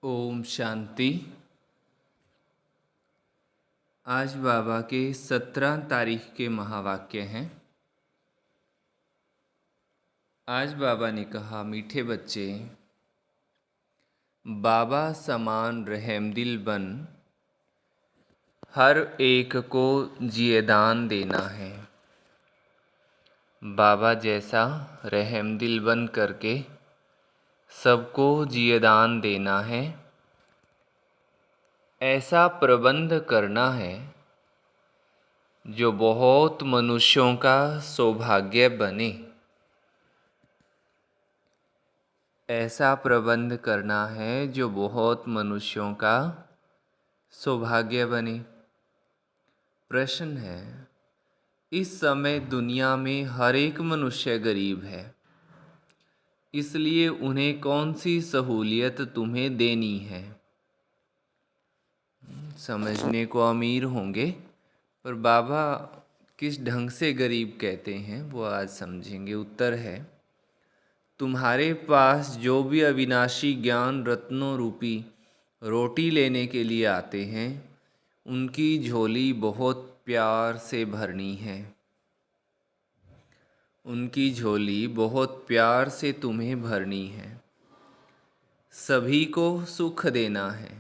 ओम शांति। आज बाबा के 17 तारीख के महावाक्य हैं। आज बाबा ने कहा, मीठे बच्चे, बाबा समान रहमदिल बन हर एक को जियेदान देना है। बाबा जैसा रहमदिल बन करके सबको जियेदान देना है, ऐसा प्रबंध करना है जो बहुत मनुष्यों का सौभाग्य बने। ऐसा प्रबंध करना है जो बहुत मनुष्यों का सौभाग्य बने। प्रश्न है, इस समय दुनिया में हर एक मनुष्य गरीब है, इसलिए उन्हें कौन सी सहूलियत तुम्हें देनी है? समझने को अमीर होंगे, पर बाबा किस ढंग से गरीब कहते हैं वो आज समझेंगे। उत्तर है, तुम्हारे पास जो भी अविनाशी ज्ञान रत्नों रूपी रोटी लेने के लिए आते हैं, उनकी झोली बहुत प्यार से भरनी है। उनकी झोली बहुत प्यार से तुम्हें भरनी है। सभी को सुख देना है।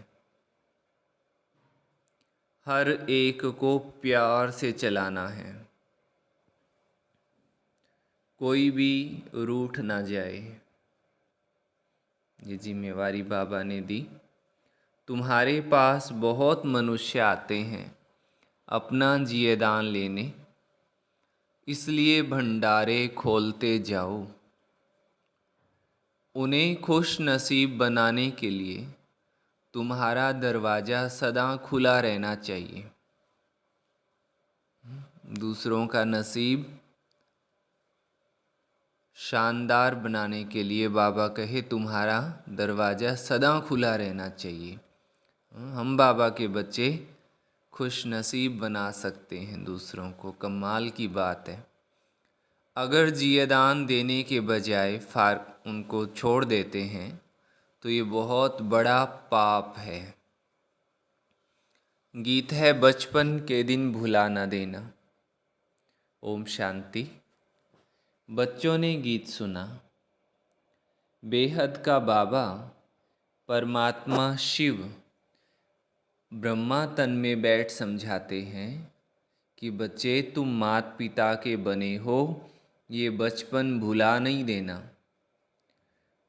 हर एक को प्यार से चलाना है। कोई भी रूठ ना जाए। ये जिम्मेवारी बाबा ने दी। तुम्हारे पास बहुत मनुष्य आते हैं अपना जियेदान लेने, इसलिए भंडारे खोलते जाओ। उन्हें खुश नसीब बनाने के लिए तुम्हारा दरवाज़ा सदा खुला रहना चाहिए। दूसरों का नसीब शानदार बनाने के लिए बाबा कहे तुम्हारा दरवाज़ा सदा खुला रहना चाहिए। हम बाबा के बच्चे खुश नसीब बना सकते हैं दूसरों को। कमाल की बात है। अगर जियेदान देने के बजाय उनको छोड़ देते हैं तो ये बहुत बड़ा पाप है। गीत है, बचपन के दिन भुला ना देना। ओम शांति। बच्चों ने गीत सुना। बेहद का बाबा परमात्मा शिव ब्रह्मा तन में बैठ समझाते हैं कि बच्चे, तुम माता पिता के बने हो, ये बचपन भुला नहीं देना।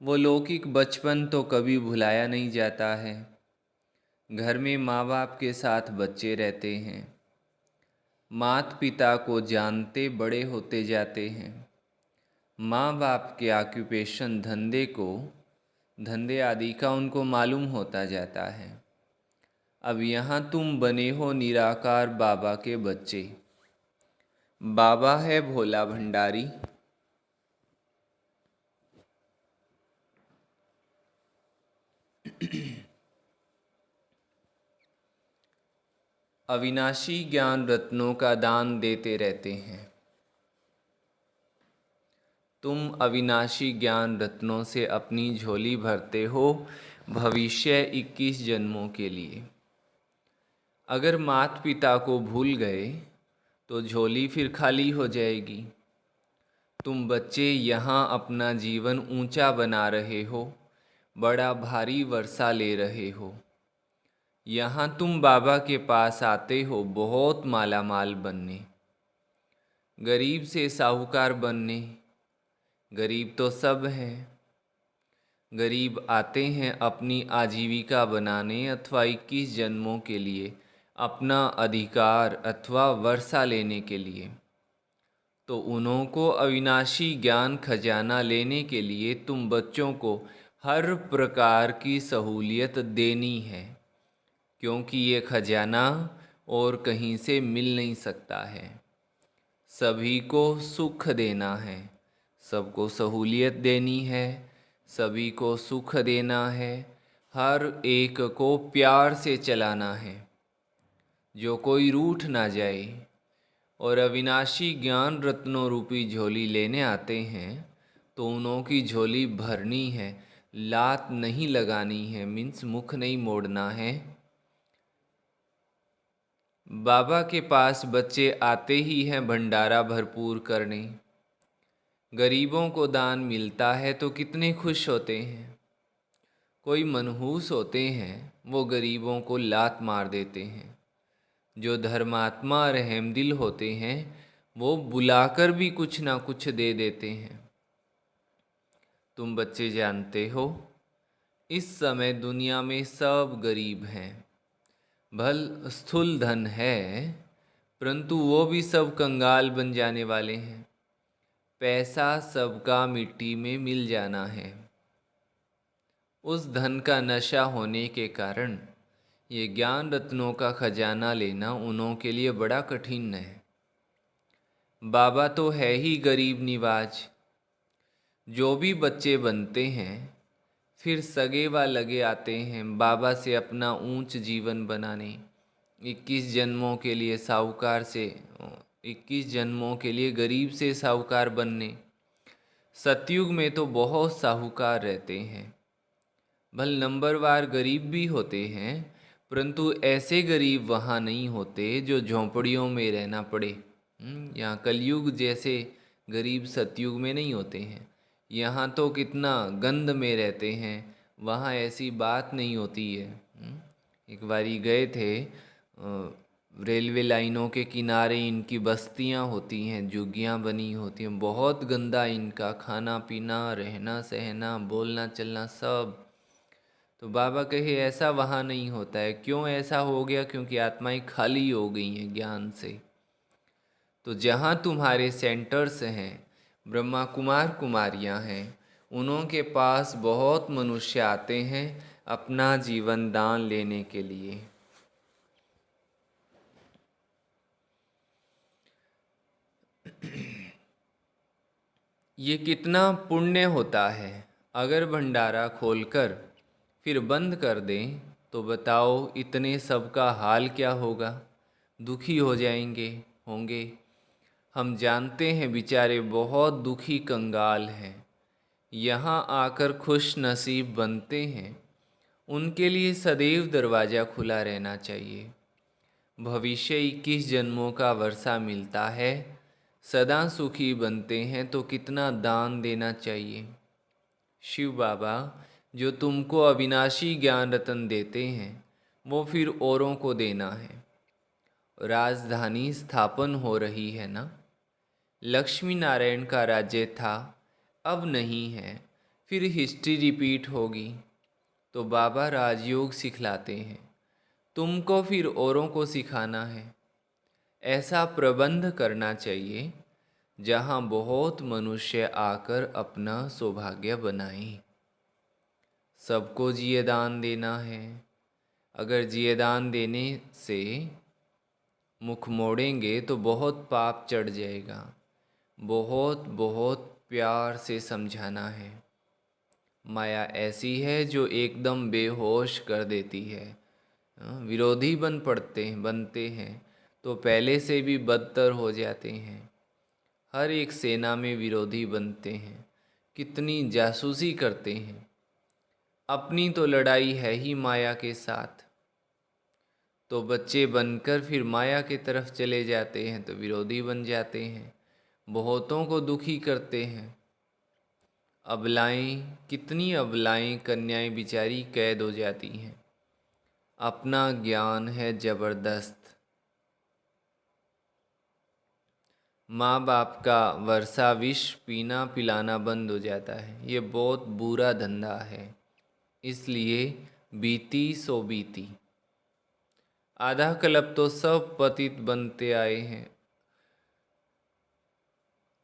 वो लौकिक बचपन तो कभी भुलाया नहीं जाता है। घर में माँ बाप के साथ बच्चे रहते हैं, माता पिता को जानते बड़े होते जाते हैं। माँ बाप के ऑक्यूपेशन धंधे आदि का उनको मालूम होता जाता है। अब यहाँ तुम बने हो निराकार बाबा के बच्चे। बाबा है भोला भंडारी। अविनाशी ज्ञान रत्नों का दान देते रहते हैं। तुम अविनाशी ज्ञान रत्नों से अपनी झोली भरते हो भविष्य 21 जन्मों के लिए। अगर माता पिता को भूल गए तो झोली फिर खाली हो जाएगी। तुम बच्चे यहाँ अपना जीवन ऊंचा बना रहे हो, बड़ा भारी वर्षा ले रहे हो। यहाँ तुम बाबा के पास आते हो बहुत मालामाल बनने, गरीब से साहूकार बनने। गरीब तो सब हैं। गरीब आते हैं अपनी आजीविका बनाने अथवा 21 जन्मों के लिए अपना अधिकार अथवा वर्षा लेने के लिए। तो उन्हों को अविनाशी ज्ञान खजाना लेने के लिए तुम बच्चों को हर प्रकार की सहूलियत देनी है, क्योंकि ये खजाना और कहीं से मिल नहीं सकता है। सभी को सुख देना है, सबको सहूलियत देनी है, सभी को सुख देना है, हर एक को प्यार से चलाना है, जो कोई रूठ ना जाए। और अविनाशी ज्ञान रत्नों रूपी झोली लेने आते हैं तो उन्हों की झोली भरनी है, लात नहीं लगानी है, मीन्स मुख नहीं मोड़ना है। बाबा के पास बच्चे आते ही हैं भंडारा भरपूर करने। गरीबों को दान मिलता है तो कितने खुश होते हैं। कोई मनहूस होते हैं, वो गरीबों को लात मार देते हैं। जो धर्मात्मा रहमदिल होते हैं, वो बुलाकर भी कुछ ना कुछ दे देते हैं। तुम बच्चे जानते हो, इस समय दुनिया में सब गरीब हैं। भल स्थूल धन है, परंतु वो भी सब कंगाल बन जाने वाले हैं। पैसा सबका मिट्टी में मिल जाना है। उस धन का नशा होने के कारण ये ज्ञान रत्नों का खजाना लेना उन्हों के लिए बड़ा कठिन है। बाबा तो है ही गरीब निवाज। जो भी बच्चे बनते हैं, फिर सगे व लगे आते हैं बाबा से अपना ऊंच जीवन बनाने। 21 जन्मों के लिए साहूकार से 21 जन्मों के लिए गरीब से साहूकार बनने। सतयुग में तो बहुत साहूकार रहते हैं। भल नंबरवार गरीब भी होते हैं, परंतु ऐसे गरीब वहाँ नहीं होते जो झोंपड़ियों में रहना पड़े। यहाँ कलयुग जैसे गरीब सतयुग में नहीं होते हैं। यहाँ तो कितना गंद में रहते हैं, वहाँ ऐसी बात नहीं होती है। एक बारी गए थे, रेलवे लाइनों के किनारे इनकी बस्तियाँ होती हैं, झुग्गियाँ बनी होती हैं। बहुत गंदा इनका खाना पीना, रहना सहना, बोलना चलना सब। तो बाबा कहे ऐसा वहाँ नहीं होता है। क्यों ऐसा हो गया? क्योंकि आत्माएं खाली हो गई हैं ज्ञान से। तो जहाँ तुम्हारे सेंटर्स हैं, ब्रह्मा कुमार कुमारियाँ हैं, उन्हों के पास बहुत मनुष्य आते हैं अपना जीवन दान लेने के लिए। ये कितना पुण्य होता है। अगर भंडारा खोलकर फिर बंद कर दें तो बताओ इतने सबका हाल क्या होगा। दुखी हो जाएंगे होंगे। हम जानते हैं बेचारे बहुत दुखी कंगाल हैं। यहाँ आकर खुश नसीब बनते हैं, उनके लिए सदैव दरवाज़ा खुला रहना चाहिए। भविष्य 21 जन्मों का वर्षा मिलता है। सदा सुखी बनते हैं तो कितना दान देना चाहिए। शिव बाबा जो तुमको अविनाशी ज्ञान रतन देते हैं, वो फिर औरों को देना है। राजधानी स्थापन हो रही है ना। लक्ष्मी नारायण का राज्य था, अब नहीं है, फिर हिस्ट्री रिपीट होगी। तो बाबा राजयोग सिखलाते हैं, तुमको फिर औरों को सिखाना है। ऐसा प्रबंध करना चाहिए जहाँ बहुत मनुष्य आकर अपना सौभाग्य बनाएं। सबको जियेदान देना है। अगर जियेदान देने से मुख मोड़ेंगे तो बहुत पाप चढ़ जाएगा। बहुत बहुत प्यार से समझाना है। माया ऐसी है जो एकदम बेहोश कर देती है। विरोधी बनते हैं तो पहले से भी बदतर हो जाते हैं। हर एक सेना में विरोधी बनते हैं, कितनी जासूसी करते हैं। अपनी तो लड़ाई है ही माया के साथ। तो बच्चे बनकर फिर माया की तरफ चले जाते हैं तो विरोधी बन जाते हैं, बहुतों को दुखी करते हैं। अबलाएं, कितनी अबलाएं कन्याएं बिचारी कैद हो जाती हैं। अपना ज्ञान है जबरदस्त। माँ बाप का वर्षा विष पीना पिलाना बंद हो जाता है। ये बहुत बुरा धंधा है। इसलिए बीती सो बीती। आधा कल्प तो सब पतित बनते आए हैं।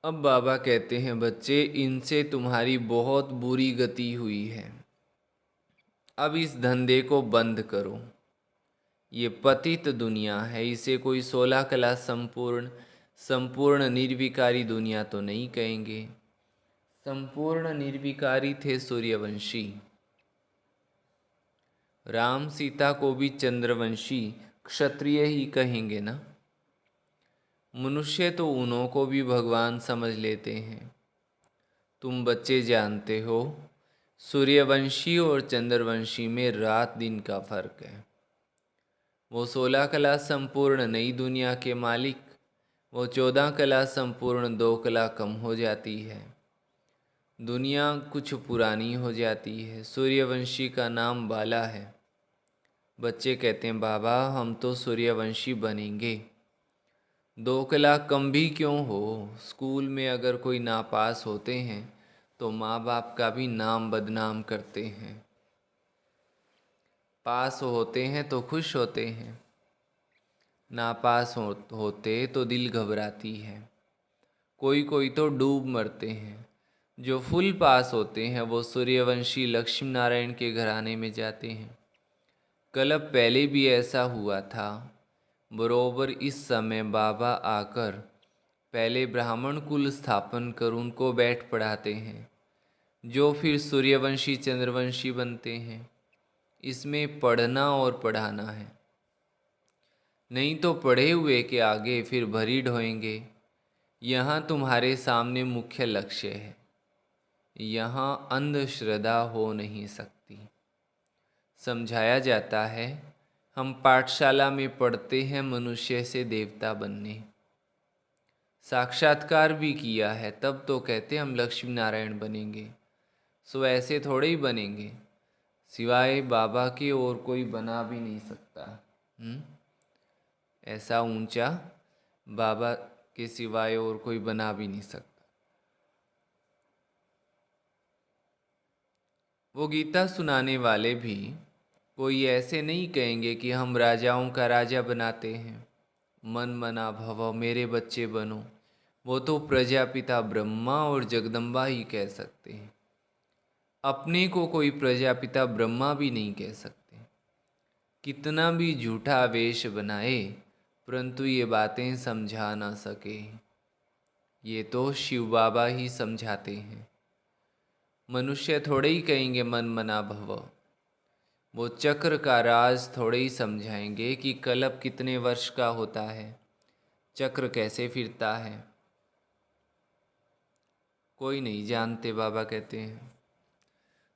अब बाबा कहते हैं बच्चे, इनसे तुम्हारी बहुत बुरी गति हुई है। अब इस धंधे को बंद करो। ये पतित दुनिया है, इसे कोई 16 कला संपूर्ण निर्विकारी दुनिया तो नहीं कहेंगे। संपूर्ण निर्विकारी थे सूर्यवंशी। राम सीता को भी चंद्रवंशी क्षत्रिय ही कहेंगे ना। मनुष्य तो उन्हों को भी भगवान समझ लेते हैं। तुम बच्चे जानते हो, सूर्यवंशी और चंद्रवंशी में रात दिन का फर्क है। वो 16 कला संपूर्ण नई दुनिया के मालिक, वो 14 कला संपूर्ण 2 कला कम हो जाती है। दुनिया कुछ पुरानी हो जाती है। सूर्यवंशी का नाम बाला है। बच्चे कहते हैं बाबा हम तो सूर्यवंशी बनेंगे। 2 कला कम भी क्यों हो, स्कूल में अगर कोई नापास होते हैं तो माँ बाप का भी नाम बदनाम करते हैं। पास होते हैं तो खुश होते हैं, नापास होते तो दिल घबराती है। कोई कोई तो डूब मरते हैं। जो फुल पास होते हैं वो सूर्यवंशी लक्ष्मी नारायण के घराने में जाते हैं। कल पहले भी ऐसा हुआ था। बरोबर इस समय बाबा आकर पहले ब्राह्मण कुल स्थापन कर उनको बैठ पढ़ाते हैं, जो फिर सूर्यवंशी चंद्रवंशी बनते हैं। इसमें पढ़ना और पढ़ाना है, नहीं तो पढ़े हुए के आगे फिर भरी ढोएंगे। यहाँ तुम्हारे सामने मुख्य लक्ष्य है। यहाँ अंधश्रद्धा हो नहीं सकती। समझाया जाता है हम पाठशाला में पढ़ते हैं मनुष्य से देवता बनने। साक्षात्कार भी किया है, तब तो कहते हम लक्ष्मी नारायण बनेंगे। सो ऐसे थोड़े ही बनेंगे, सिवाय बाबा के और कोई बना भी नहीं सकता। ऐसा ऊंचा बाबा के सिवाय और कोई बना भी नहीं सकता। वो गीता सुनाने वाले भी कोई ऐसे नहीं कहेंगे कि हम राजाओं का राजा बनाते हैं, मन मना भव मेरे बच्चे बनो। वो तो प्रजापिता ब्रह्मा और जगदम्बा ही कह सकते हैं। अपने को कोई प्रजापिता ब्रह्मा भी नहीं कह सकते। कितना भी झूठा वेश बनाए परंतु ये बातें समझा ना सके। ये तो शिव बाबा ही समझाते हैं। मनुष्य थोड़े ही कहेंगे मन मना भव। वो चक्र का राज थोड़े ही समझाएंगे कि कल्प कितने वर्ष का होता है, चक्र कैसे फिरता है। कोई नहीं जानते। बाबा कहते हैं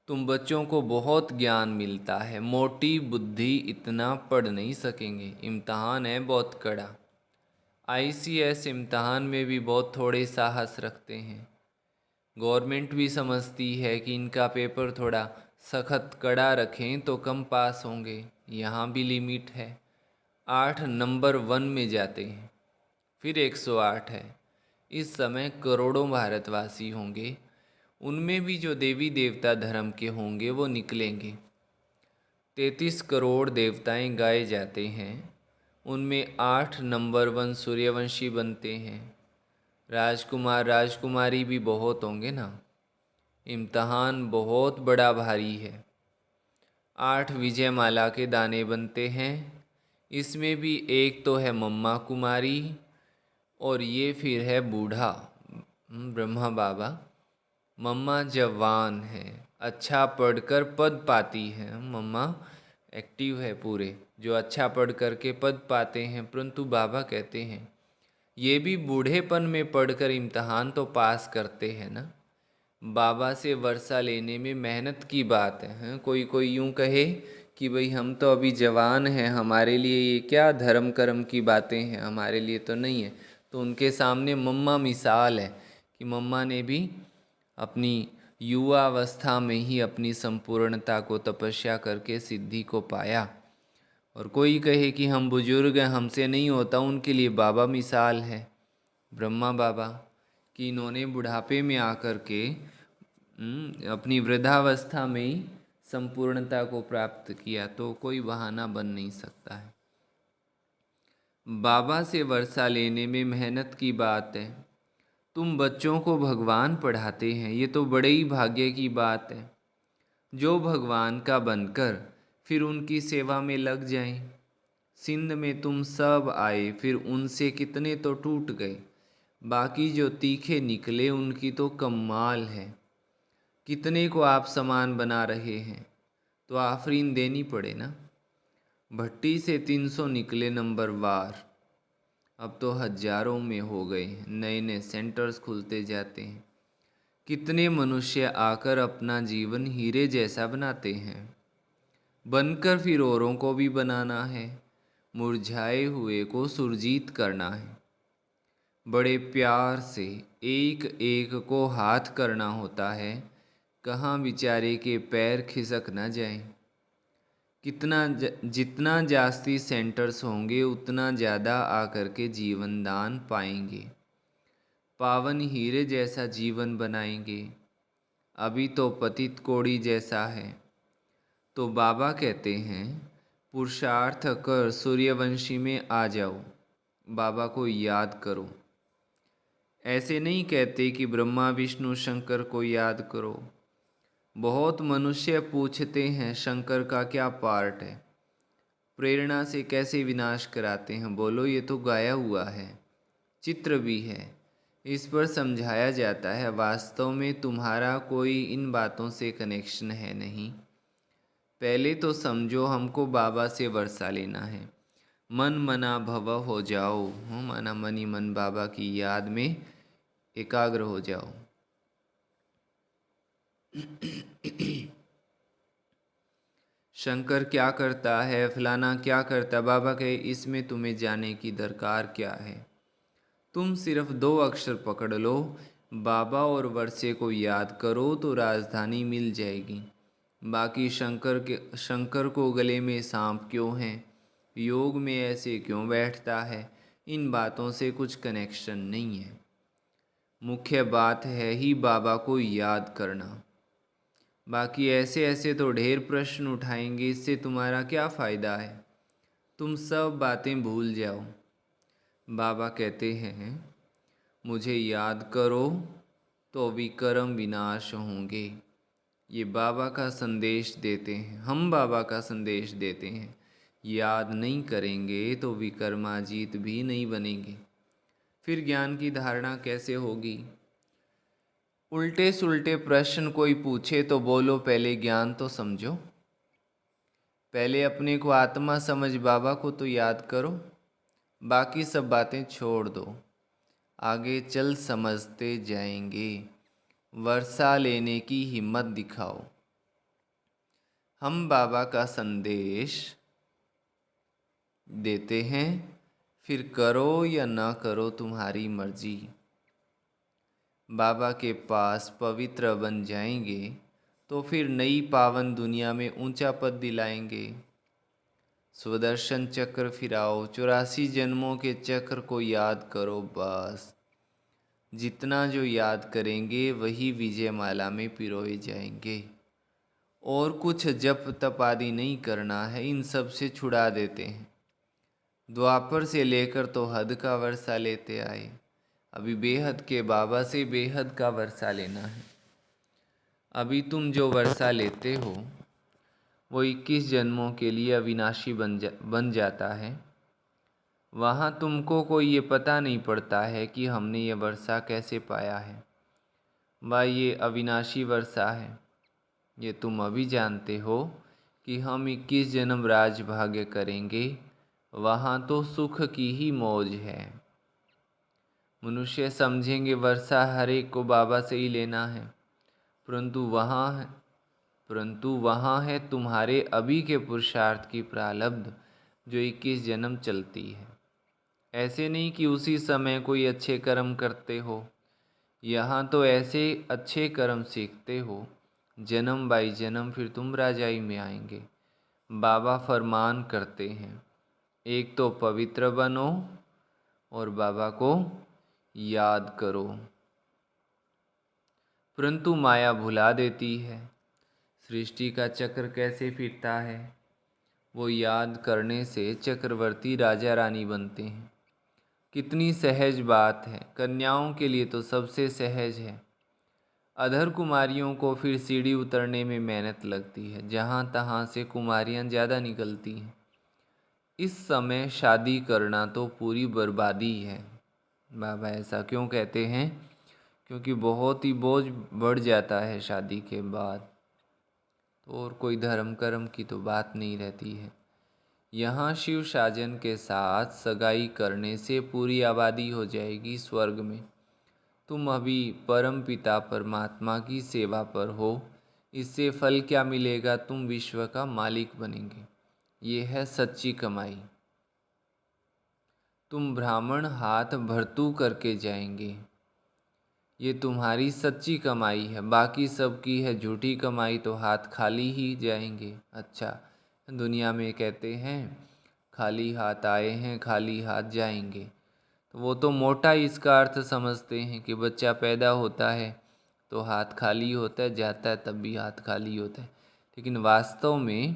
तुम बच्चों को बहुत ज्ञान मिलता है, मोटी बुद्धि इतना पढ़ नहीं सकेंगे। इम्तहान है बहुत कड़ा। आईसीएस इम्तहान में भी बहुत थोड़े साहस रखते हैं। गवर्नमेंट भी समझती है कि इनका पेपर थोड़ा सख्त कड़ा रखें तो कम पास होंगे। यहाँ भी लिमिट है। 8 नंबर 1 में जाते हैं, फिर 108 है। इस समय करोड़ों भारतवासी होंगे, उनमें भी जो देवी देवता धर्म के होंगे वो निकलेंगे। 33 करोड़ देवताएं गाए जाते हैं, उनमें 8 नंबर 1 सूर्यवंशी बनते हैं। राजकुमार राजकुमारी भी बहुत होंगे ना। इम्तहान बहुत बड़ा भारी है। 8 विजय माला के दाने बनते हैं। इसमें भी एक तो है मम्मा कुमारी और ये फिर है बूढ़ा ब्रह्मा बाबा। मम्मा जवान है, अच्छा पढ़कर पद पाती है। मम्मा एक्टिव है पूरे, जो अच्छा पढ़ कर के पद पाते हैं। परंतु बाबा कहते हैं ये भी बूढ़ेपन में पढ़कर इम्तहान तो पास करते हैं ना। बाबा से वर्षा लेने में मेहनत की बात है, हैं? कोई कोई यूँ कहे कि भाई हम तो अभी जवान हैं, हमारे लिए ये क्या धर्म कर्म की बातें हैं, हमारे लिए तो नहीं है। तो उनके सामने मम्मा मिसाल है कि मम्मा ने भी अपनी युवावस्था में ही अपनी संपूर्णता को तपस्या करके सिद्धि को पाया। और कोई कहे कि हम बुजुर्ग हैं हमसे नहीं होता, उनके लिए बाबा मिसाल है, ब्रह्मा बाबा, कि इन्होंने बुढ़ापे में आकर के अपनी वृद्धावस्था में ही संपूर्णता को प्राप्त किया। तो कोई बहाना बन नहीं सकता है। बाबा से वर्षा लेने में मेहनत की बात है। तुम बच्चों को भगवान पढ़ाते हैं, ये तो बड़े ही भाग्य की बात है। जो भगवान का बनकर फिर उनकी सेवा में लग जाएं। सिंध में तुम सब आए, फिर उनसे कितने तो टूट गए। बाकी जो तीखे निकले उनकी तो कमाल है। कितने को आप समान बना रहे हैं, तो आफरीन देनी पड़े ना। भट्टी से 300 निकले नंबर वार, अब तो हजारों में हो गए। नए नए सेंटर्स खुलते जाते हैं। कितने मनुष्य आकर अपना जीवन हीरे जैसा बनाते हैं, बनकर फिर औरों को भी बनाना है, मुरझाए हुए को सुरजीत करना है। बड़े प्यार से एक एक को हाथ करना होता है, कहाँ बेचारे के पैर खिसक न जाएं। जितना जास्ती सेंटर्स होंगे उतना ज़्यादा आकर के जीवन दान पाएंगे, पावन हीरे जैसा जीवन बनाएंगे। अभी तो पतित कोड़ी जैसा है। तो बाबा कहते हैं पुरुषार्थ कर सूर्यवंशी में आ जाओ, बाबा को याद करो। ऐसे नहीं कहते कि ब्रह्मा विष्णु शंकर को याद करो। बहुत मनुष्य पूछते हैं शंकर का क्या पार्ट है, प्रेरणा से कैसे विनाश कराते हैं। बोलो ये तो गाया हुआ है, चित्र भी है, इस पर समझाया जाता है। वास्तव में तुम्हारा कोई इन बातों से कनेक्शन है नहीं। पहले तो समझो हमको बाबा से वर्षा लेना है। मन मना भव हो जाओ, माना मन ही मन बाबा की याद में एकाग्र हो जाओ। शंकर क्या करता है, फलाना क्या करता, बाबा कहे इसमें तुम्हें जाने की दरकार क्या है। तुम सिर्फ 2 अक्षर पकड़ लो, बाबा और वर्षे को याद करो तो राजधानी मिल जाएगी। बाकी शंकर को गले में सांप क्यों है, योग में ऐसे क्यों बैठता है, इन बातों से कुछ कनेक्शन नहीं है। मुख्य बात है ही बाबा को याद करना। बाकी ऐसे ऐसे तो ढेर प्रश्न उठाएंगे, इससे तुम्हारा क्या फ़ायदा है। तुम सब बातें भूल जाओ। बाबा कहते हैं मुझे याद करो तो विकर्म विनाश होंगे। ये बाबा का संदेश देते हैं, हम बाबा का संदेश देते हैं। याद नहीं करेंगे तो विकर्माजीत भी नहीं बनेंगे। फिर ज्ञान की धारणा कैसे होगी। उल्टे सुल्टे प्रश्न कोई पूछे तो बोलो पहले ज्ञान तो समझो, पहले अपने को आत्मा समझ, बाबा को तो याद करो, बाकी सब बातें छोड़ दो। आगे चल समझते जाएंगे। वर्षा लेने की हिम्मत दिखाओ। हम बाबा का संदेश देते हैं, फिर करो या ना करो तुम्हारी मर्जी। बाबा के पास पवित्र बन जाएंगे तो फिर नई पावन दुनिया में ऊंचा पद दिलाएंगे। स्वदर्शन चक्र फिराओ, 84 जन्मों के चक्र को याद करो बस। जितना जो याद करेंगे वही विजय माला में पिरोए जाएंगे। और कुछ जप तप आदि नहीं करना है, इन सब से छुड़ा देते हैं। द्वापर से लेकर तो हद का वर्षा लेते आए, अभी बेहद के बाबा से बेहद का वर्षा लेना है। अभी तुम जो वर्षा लेते हो वो 21 जन्मों के लिए अविनाशी बन जाता है। वहाँ तुमको कोई ये पता नहीं पड़ता है कि हमने ये वर्षा कैसे पाया है, वह ये अविनाशी वर्षा है। ये तुम अभी जानते हो कि हम 21 जन्म राजभाग्य करेंगे, वहाँ तो सुख की ही मौज है। मनुष्य समझेंगे वर्षा हर एक को बाबा से ही लेना है, परंतु वहाँ है तुम्हारे अभी के पुरुषार्थ की प्रारब्ध जो 21 जन्म चलती है। ऐसे नहीं कि उसी समय कोई अच्छे कर्म करते हो, यहाँ तो ऐसे अच्छे कर्म सीखते हो, जन्म बाई जन्म फिर तुम राजाई में आएंगे। बाबा फरमान करते हैं एक तो पवित्र बनो और बाबा को याद करो। परंतु माया भुला देती है। सृष्टि का चक्र कैसे फिरता है, वो याद करने से चक्रवर्ती राजा रानी बनते हैं। कितनी सहज बात है, कन्याओं के लिए तो सबसे सहज है। अधर कुमारियों को फिर सीढ़ी उतरने में मेहनत लगती है, जहाँ तहाँ से कुमारियाँ ज़्यादा निकलती हैं। इस समय शादी करना तो पूरी बर्बादी है। बाबा ऐसा क्यों कहते हैं, क्योंकि बहुत ही बोझ बढ़ जाता है शादी के बाद, तो और कोई धर्म कर्म की तो बात नहीं रहती है। यहाँ शिव साजन के साथ सगाई करने से पूरी आबादी हो जाएगी स्वर्ग में। तुम अभी परम पिता परमात्मा की सेवा पर हो। इससे फल क्या मिलेगा? तुम विश्व का मालिक बनेंगे। ये है सच्ची कमाई। तुम ब्राह्मण हाथ भरतू करके जाएंगे। ये तुम्हारी सच्ची कमाई है। बाकी सबकी है झूठी कमाई, तो हाथ खाली ही जाएंगे। अच्छा, दुनिया में कहते हैं खाली हाथ आए हैं खाली हाथ जाएंगे, तो वो तो मोटा इसका अर्थ समझते हैं कि बच्चा पैदा होता है तो हाथ खाली होता है, जाता है तब भी हाथ खाली होता है। लेकिन वास्तव में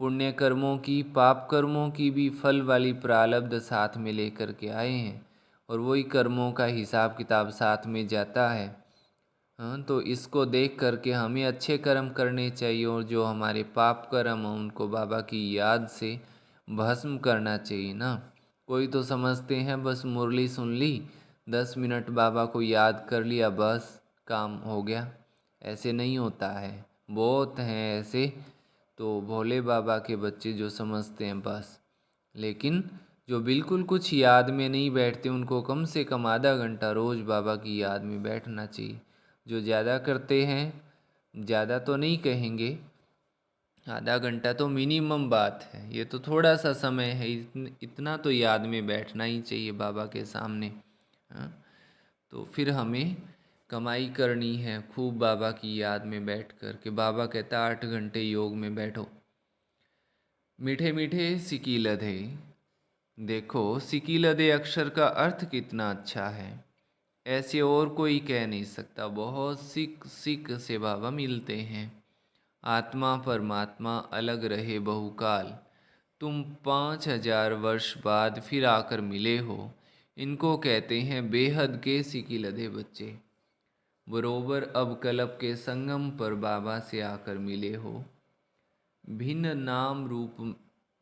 पुण्य कर्मों की पाप कर्मों की भी फल वाली प्रारब्ध साथ में लेकर के आए हैं, और वही कर्मों का हिसाब किताब साथ में जाता है। हाँ, तो इसको देख करके हमें अच्छे कर्म करने चाहिए, और जो हमारे पाप कर्म हैं उनको बाबा की याद से भस्म करना चाहिए ना। कोई तो समझते हैं बस मुरली सुन ली, 10 मिनट बाबा को याद कर लिया, बस काम हो गया। ऐसे नहीं होता है। बहुत हैं ऐसे तो भोले बाबा के बच्चे जो समझते हैं बस। लेकिन जो बिल्कुल कुछ याद में नहीं बैठते उनको कम से कम आधा घंटा रोज़ बाबा की याद में बैठना चाहिए। जो ज़्यादा करते हैं, ज़्यादा तो नहीं कहेंगे, आधा घंटा तो मिनिमम बात है। ये तो थोड़ा सा समय है, इतना तो याद में बैठना ही चाहिए बाबा के सामने। हाँ, तो फिर हमें कमाई करनी है खूब बाबा की याद में बैठ कर के। बाबा कहता 8 घंटे योग में बैठो। मीठे मीठे सिकीलधे। देखो सिकीलधे अक्षर का अर्थ कितना अच्छा है, ऐसे और कोई कह नहीं सकता। बहुत सिक सिक से बाबा मिलते हैं। आत्मा परमात्मा अलग रहे बहुकाल, तुम 5,000 वर्ष बाद फिर आकर मिले हो। इनको कहते हैं बेहद के सिकीलधे बच्चे। बरोबर अब कल्प के संगम पर बाबा से आकर मिले हो। भिन्न नाम रूप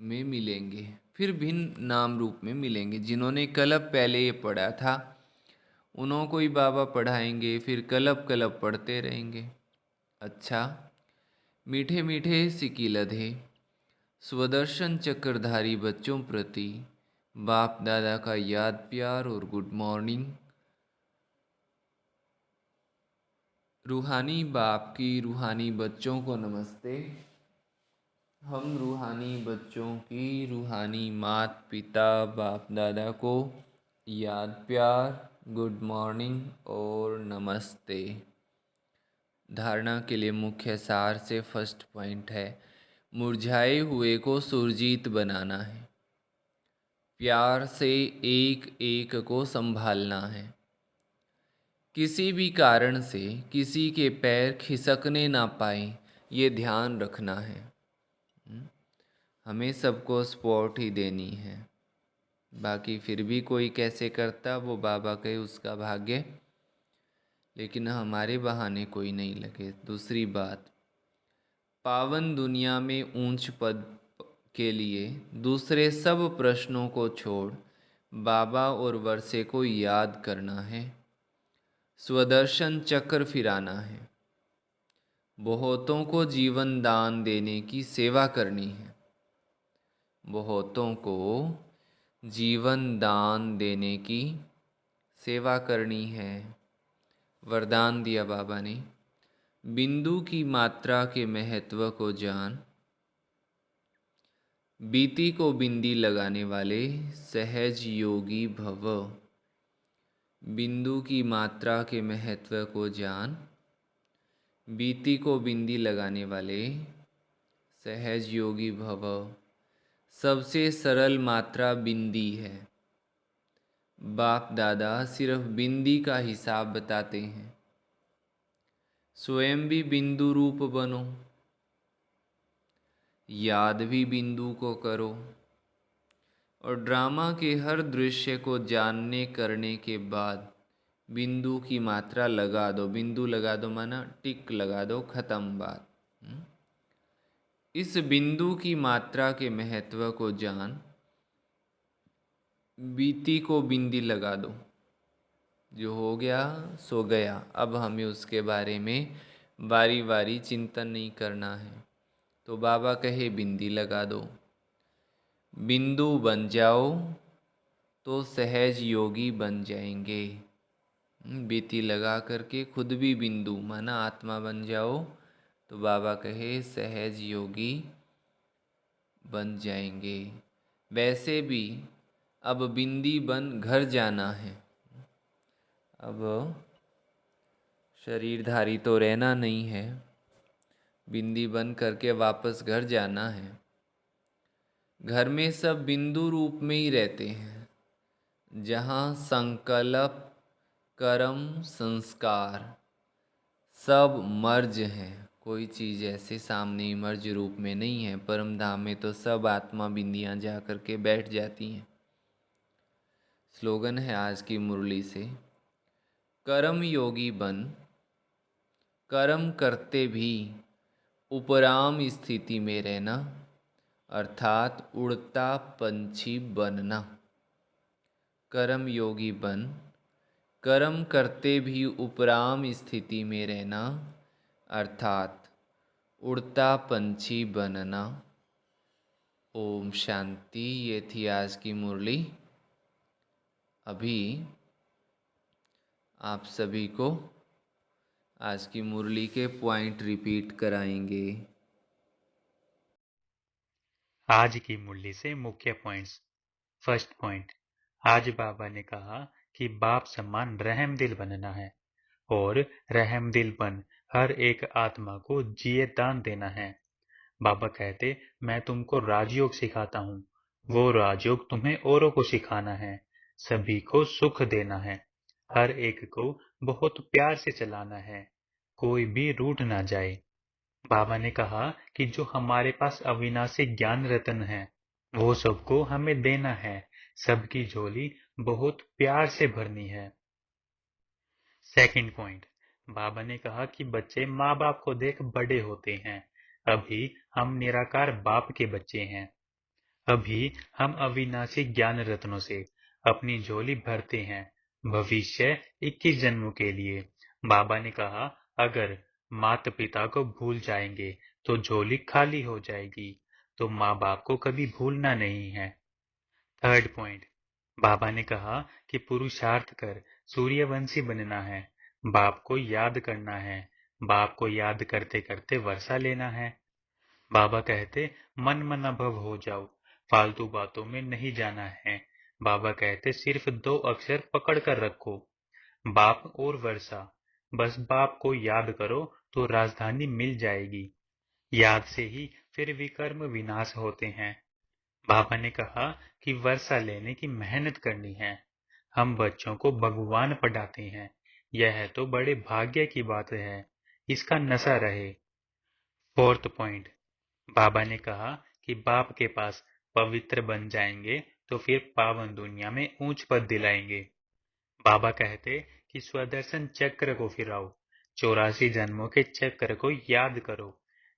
में मिलेंगे, फिर भिन्न नाम रूप में मिलेंगे। जिन्होंने कल्प पहले ये पढ़ा था उन्हों को ही बाबा पढ़ाएंगे, फिर कल्प कल्प पढ़ते रहेंगे। अच्छा, मीठे मीठे सिकीलधे स्वदर्शन चक्रधारी बच्चों प्रति बाप दादा का याद प्यार और गुड मॉर्निंग। रूहानी बाप की रूहानी बच्चों को नमस्ते। हम रूहानी बच्चों की रूहानी मात पिता बाप दादा को याद प्यार, गुड मॉर्निंग और नमस्ते। धारणा के लिए मुख्य सार से फर्स्ट पॉइंट है, मुरझाए हुए को सुरजीत बनाना है। प्यार से एक एक को संभालना है। किसी भी कारण से किसी के पैर खिसकने ना पाए, ये ध्यान रखना है। हमें सबको सपोर्ट ही देनी है, बाकी फिर भी कोई कैसे करता वो बाबा के उसका भाग्य, लेकिन हमारे बहाने कोई नहीं लगे। दूसरी बात, पावन दुनिया में ऊंच पद के लिए दूसरे सब प्रश्नों को छोड़ बाबा और वर्षे को याद करना है। स्वदर्शन चक्र फिराना है। बहुतों को जीवन दान देने की सेवा करनी है। बहुतों को जीवन दान देने की सेवा करनी है। वरदान दिया बाबा ने, बिंदु की मात्रा के महत्व को जान। बीती को बिंदी लगाने वाले सहज योगी भव। बिंदु की मात्रा के महत्व को जान। बीती को बिंदी लगाने वाले सहज योगी भव। सबसे सरल मात्रा बिंदी है। बाप दादा सिर्फ बिंदी का हिसाब बताते हैं। स्वयं भी बिंदु रूप बनो, याद भी बिंदु को करो, और ड्रामा के हर दृश्य को जानने करने के बाद बिंदु की मात्रा लगा दो। बिंदु लगा दो माना टिक लगा दो, खत्म बात। इस बिंदु की मात्रा के महत्व को जान। बीती को बिंदी लगा दो, जो हो गया सो गया। अब हमें उसके बारे में बारी बारी चिंतन नहीं करना है। तो बाबा कहे बिंदी लगा दो, बिंदु बन जाओ तो सहज योगी बन जाएंगे। बीती लगा करके खुद भी बिंदु माना आत्मा बन जाओ, तो बाबा कहे सहज योगी बन जाएंगे। वैसे भी अब बिंदी बन घर जाना है। अब शरीरधारी तो रहना नहीं है, बिंदी बन करके वापस घर जाना है। घर में सब बिंदु रूप में ही रहते हैं, जहाँ संकल्प कर्म संस्कार सब मर्ज हैं। कोई चीज़ ऐसे सामने मर्ज रूप में नहीं है। परम धाम में तो सब आत्मा बिंदियाँ जा कर के बैठ जाती हैं। स्लोगन है आज की मुरली से, कर्म योगी बन कर्म करते भी उपराम स्थिति में रहना, अर्थात उड़ता पंछी बनना। कर्म योगी बन कर्म करते भी उपराम स्थिति में रहना, अर्थात उड़ता पंछी बनना। ओम शांति। ये थी आज की मुरली। अभी आप सभी को आज की मुरली के पॉइंट रिपीट कराएंगे। आज की मुरली से मुख्य पॉइंट्स। फर्स्ट पॉइंट, आज बाबा ने कहा कि बाप समान रहमदिल बनना है और रहमदिल बन हर एक आत्मा को जिए दान देना है। बाबा कहते, मैं तुमको राजयोग सिखाता हूँ, वो राजयोग तुम्हें औरों को सिखाना है, सभी को सुख देना है, हर एक को बहुत प्यार से चलाना है, कोई भी रूठ ना जाए। बाबा ने कहा कि जो हमारे पास अविनाशी ज्ञान रत्न है, वो सबको हमें देना है, सबकी झोली बहुत प्यार से भरनी है। सेकंड पॉइंट, बाबा ने कहा कि बच्चे माँ बाप को देख बड़े होते हैं। अभी हम निराकार बाप के बच्चे हैं। अभी हम अविनाशी ज्ञान रत्नों से अपनी झोली भरते हैं, भविष्य 21 जन्मों के लिए। बाबा ने कहा, अगर माता पिता को भूल जाएंगे तो झोली खाली हो जाएगी, तो माँ बाप को कभी भूलना नहीं है। थर्ड पॉइंट, बाबा ने कहा कि पुरुषार्थ कर सूर्यवंशी बनना है, बाप को याद करना है, बाप को याद करते करते वर्षा लेना है। बाबा कहते, मन मना भव हो जाओ, फालतू बातों में नहीं जाना है। बाबा कहते, सिर्फ 2 अक्षर पकड़ कर रखो, बाप और वर्षा। बस बाप को याद करो तो राजधानी मिल जाएगी। याद से ही फिर विकर्म विनाश होते हैं। बाबा ने कहा कि वर्षा लेने की मेहनत करनी है। हम बच्चों को भगवान पढ़ाते हैं, यह तो बड़े भाग्य की बात है, इसका नशा रहे। फोर्थ पॉइंट, बाबा ने कहा कि बाप के पास पवित्र बन जाएंगे तो फिर पावन दुनिया में ऊंच पद दिलाएंगे। बाबा कहते कि स्वदर्शन चक्र को फिराओ, 84 जन्मों के चक्र को याद करो।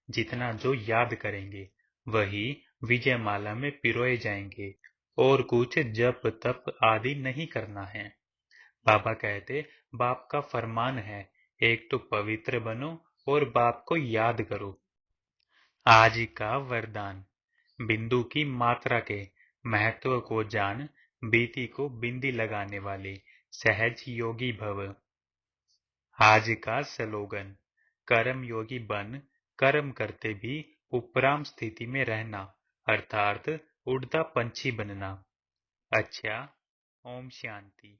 जितना जो याद करेंगे वही विजय माला में पिरोए जाएंगे, और कुछ जप तप आदि नहीं करना है। बाबा कहते, बाप का फरमान है, एक तो पवित्र बनो और बाप को याद करो। आज का वरदान, बिंदु की मात्रा के महत्व को जान, बीती को बिंदी लगाने वाले सहज योगी भव। आज का स्लोगन, कर्म योगी बन कर्म करते भी उपराम स्थिति में रहना, अर्थात उड़ता पंछी बनना। अच्छा, ओम शांति।